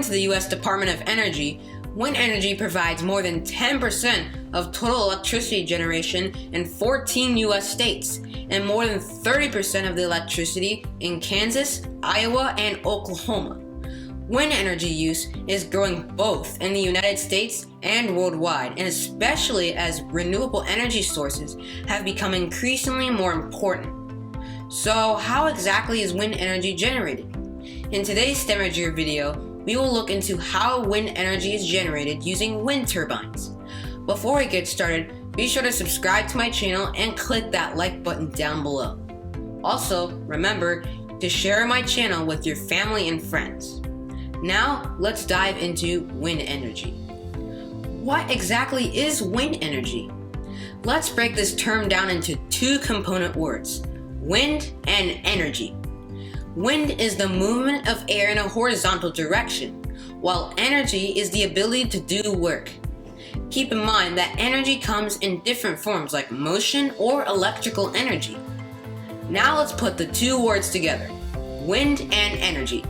to the US Department of Energy, wind energy provides more than 10% of total electricity generation in 14 US states, and more than 30% of the electricity in Kansas, Iowa, and Oklahoma. Wind energy use is growing both in the United States and worldwide, and especially as renewable energy sources have become increasingly more important. So, how exactly is wind energy generated? In today's STEMAGEER video, we will look into how wind energy is generated using wind turbines. Before we get started, be sure to subscribe to my channel and click that like button down below. Also, remember to share my channel with your family and friends. Now, let's dive into wind energy. What exactly is wind energy? Let's break this term down into two component words, wind and energy. Wind is the movement of air in a horizontal direction, while energy is the ability to do work. Keep in mind that energy comes in different forms like motion or electrical energy. Now let's put the two words together, wind and energy.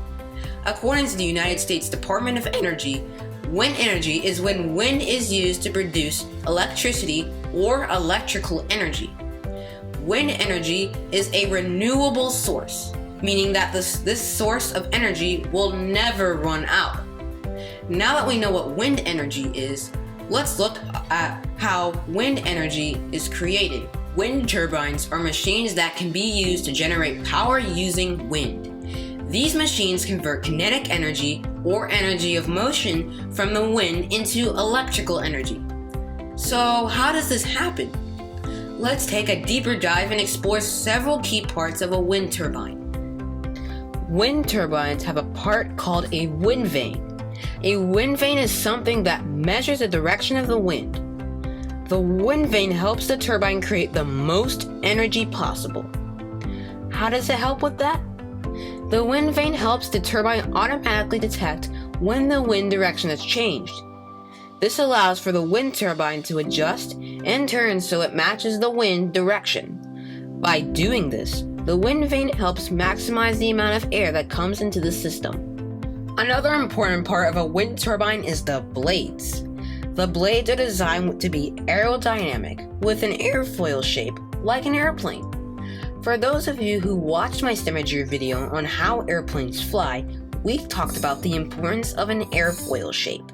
According to the United States Department of Energy, wind energy is when wind is used to produce electricity or electrical energy. Wind energy is a renewable source, meaning that this source of energy will never run out. Now that we know what wind energy is, let's look at how wind energy is created. Wind turbines are machines that can be used to generate power using wind. These machines convert kinetic energy or energy of motion from the wind into electrical energy. So how does this happen? Let's take a deeper dive and explore several key parts of a wind turbine. Wind turbines have a part called a wind vane. A wind vane is something that measures the direction of the wind. The wind vane helps the turbine create the most energy possible. How does it help with that? The wind vane helps the turbine automatically detect when the wind direction has changed. This allows for the wind turbine to adjust and turn so it matches the wind direction. By doing this, the wind vane helps maximize the amount of air that comes into the system. Another important part of a wind turbine is the blades. The blades are designed to be aerodynamic with an airfoil shape, like an airplane. For those of you who watched my STEMAGEER video on how airplanes fly, we've talked about the importance of an airfoil shape.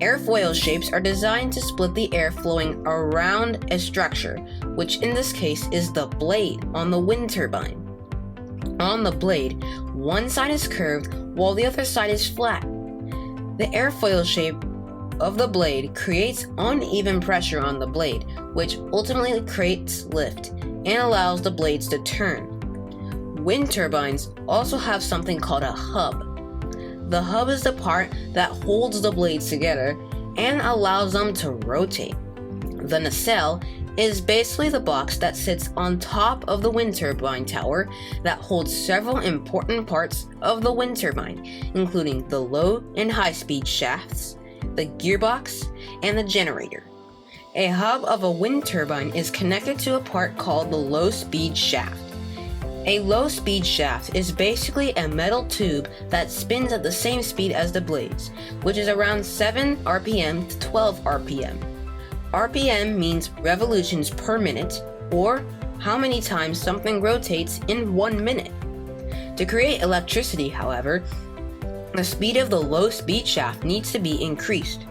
Airfoil shapes are designed to split the air flowing around a structure, which in this case is the blade on the wind turbine. On the blade, one side is curved while the other side is flat. The airfoil shape of the blade creates uneven pressure on the blade, which ultimately creates lift and allows the blades to turn. Wind turbines also have something called a hub. The hub is the part that holds the blades together and allows them to rotate. The nacelle is basically the box that sits on top of the wind turbine tower that holds several important parts of the wind turbine, including the low and high speed shafts, the gearbox, and the generator. A hub of a wind turbine is connected to a part called the low speed shaft. A low speed shaft is basically a metal tube that spins at the same speed as the blades, which is around 7 RPM to 12 RPM. RPM means revolutions per minute, or how many times something rotates in 1 minute. To create electricity, however, the speed of the low speed shaft needs to be increased.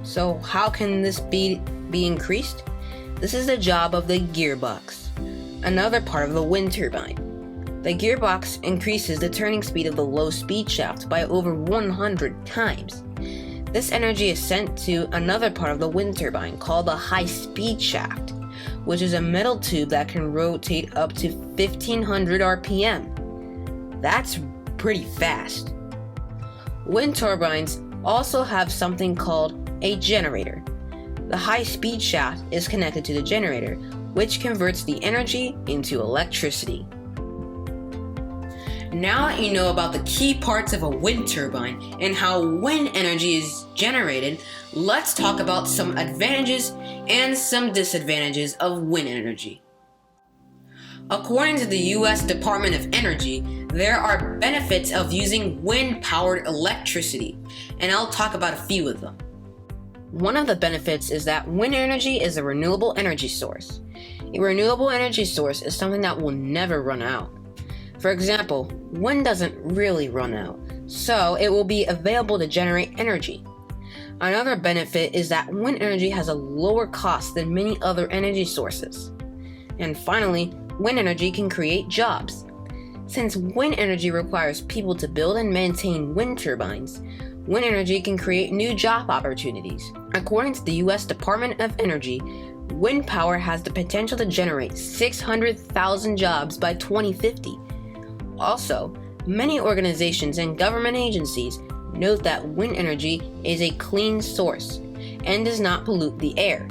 So how can this speed be increased? This is the job of the gearbox, another part of the wind turbine. The gearbox increases the turning speed of the low speed shaft by over 100 times. This energy is sent to another part of the wind turbine called the high speed shaft, which is a metal tube that can rotate up to 1500 RPM. That's pretty fast. Wind turbines also have something called a generator. The high speed shaft is connected to the generator, which converts the energy into electricity. Now that you know about the key parts of a wind turbine and how wind energy is generated, let's talk about some advantages and some disadvantages of wind energy. According to the US Department of Energy, there are benefits of using wind-powered electricity, and I'll talk about a few of them. One of the benefits is that wind energy is a renewable energy source. A renewable energy source is something that will never run out. For example, wind doesn't really run out, so it will be available to generate energy. Another benefit is that wind energy has a lower cost than many other energy sources. And finally, wind energy can create jobs. Since wind energy requires people to build and maintain wind turbines, wind energy can create new job opportunities. According to the US Department of Energy, wind power has the potential to generate 600,000 jobs by 2050. Also, many organizations and government agencies note that wind energy is a clean source and does not pollute the air.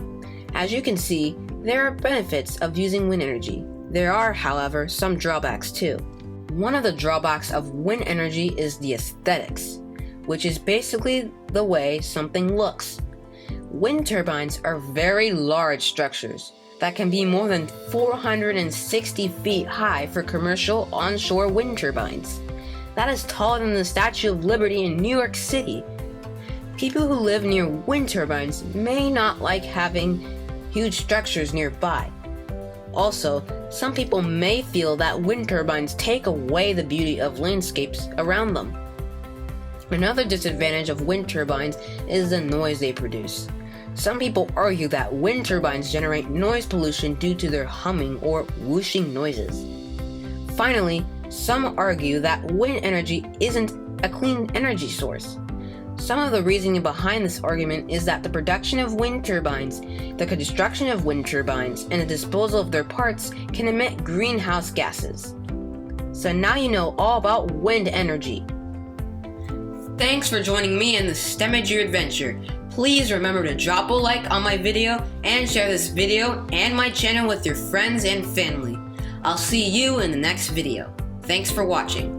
As you can see, there are benefits of using wind energy. There are, however, some drawbacks too. One of the drawbacks of wind energy is the aesthetics, which is basically the way something looks. Wind turbines are very large structures that can be more than 460 feet high for commercial onshore wind turbines. That is taller than the Statue of Liberty in New York City. People who live near wind turbines may not like having huge structures nearby. Also, some people may feel that wind turbines take away the beauty of landscapes around them. Another disadvantage of wind turbines is the noise they produce. Some people argue that wind turbines generate noise pollution due to their humming or whooshing noises. Finally, some argue that wind energy isn't a clean energy source. Some of the reasoning behind this argument is that the production of wind turbines, the construction of wind turbines, and the disposal of their parts can emit greenhouse gases. So now you know all about wind energy. Thanks for joining me in the STEMAGEER adventure. Please remember to drop a like on my video and share this video and my channel with your friends and family. I'll see you in the next video. Thanks for watching.